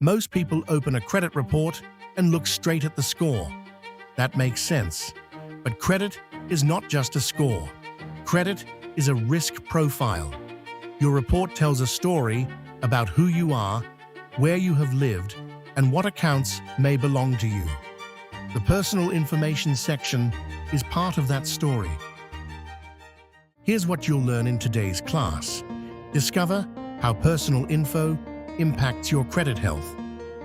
Most people open a credit report and look straight at the score. That makes sense. But credit is not just a score. Credit is a risk profile. Your report tells a story about who you are, where you have lived, and what accounts may belong to you. The personal information section is part of that story. Here's what you'll learn in today's class. Discover how personal info impacts your credit health.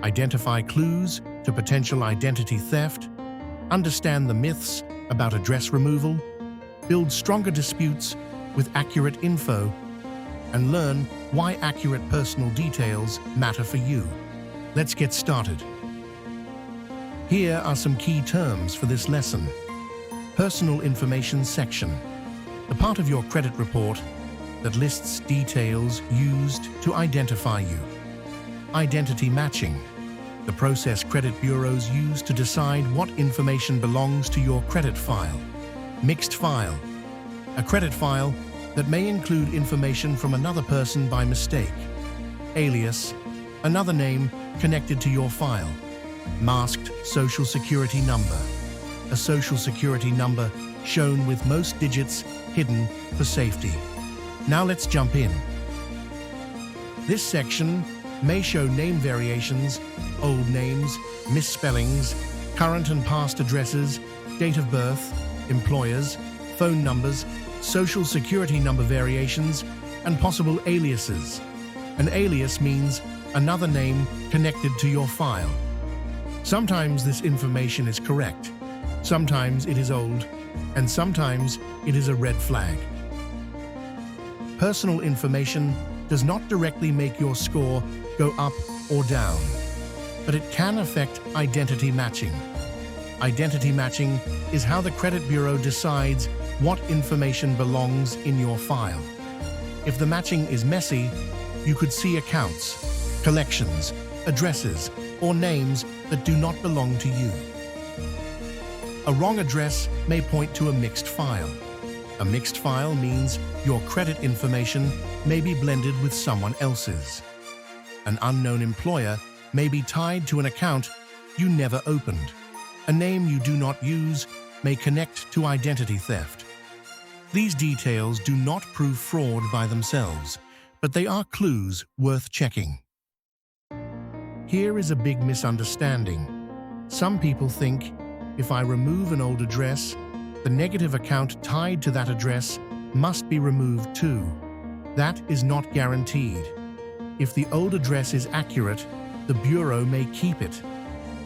Identify clues to potential identity theft. Understand the myths about address removal. Build stronger disputes with accurate info. And learn why accurate personal details matter for you. Let's get started. Here are some key terms for this lesson. Personal information section. The part of your credit report that lists details used to identify you. Identity matching. The process credit bureaus use to decide what information belongs to your credit file. Mixed file. A credit file that may include information from another person by mistake. Alias. Another name connected to your file. Masked social security number. A social security number shown with most digits hidden for safety. Now let's jump in. This section may show name variations, old names, misspellings, current and past addresses, date of birth, employers, phone numbers, social security number variations, and possible aliases. An alias means another name connected to your file. Sometimes this information is correct, sometimes it is old, and sometimes it is a red flag. Personal information does not directly make your score go up or down, but it can affect identity matching. Identity matching is how the credit bureau decides what information belongs in your file. If the matching is messy, you could see accounts, collections, addresses, or names that do not belong to you. A wrong address may point to a mixed file. A mixed file means your credit information may be blended with someone else's. An unknown employer may be tied to an account you never opened. A name you do not use may connect to identity theft. These details do not prove fraud by themselves, but they are clues worth checking. Here is a big misunderstanding. Some people think if I remove an old address, the negative account tied to that address must be removed too. That is not guaranteed. If the old address is accurate, the bureau may keep it.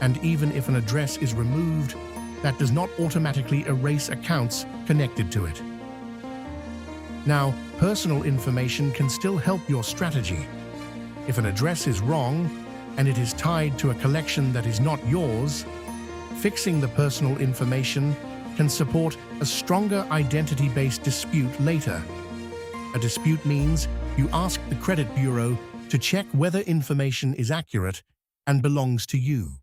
And even if an address is removed, that does not automatically erase accounts connected to it. Now, personal information can still help your strategy. If an address is wrong and it is tied to a collection that is not yours, fixing the personal information can support a stronger identity-based dispute later. A dispute means you ask the credit bureau to check whether information is accurate and belongs to you.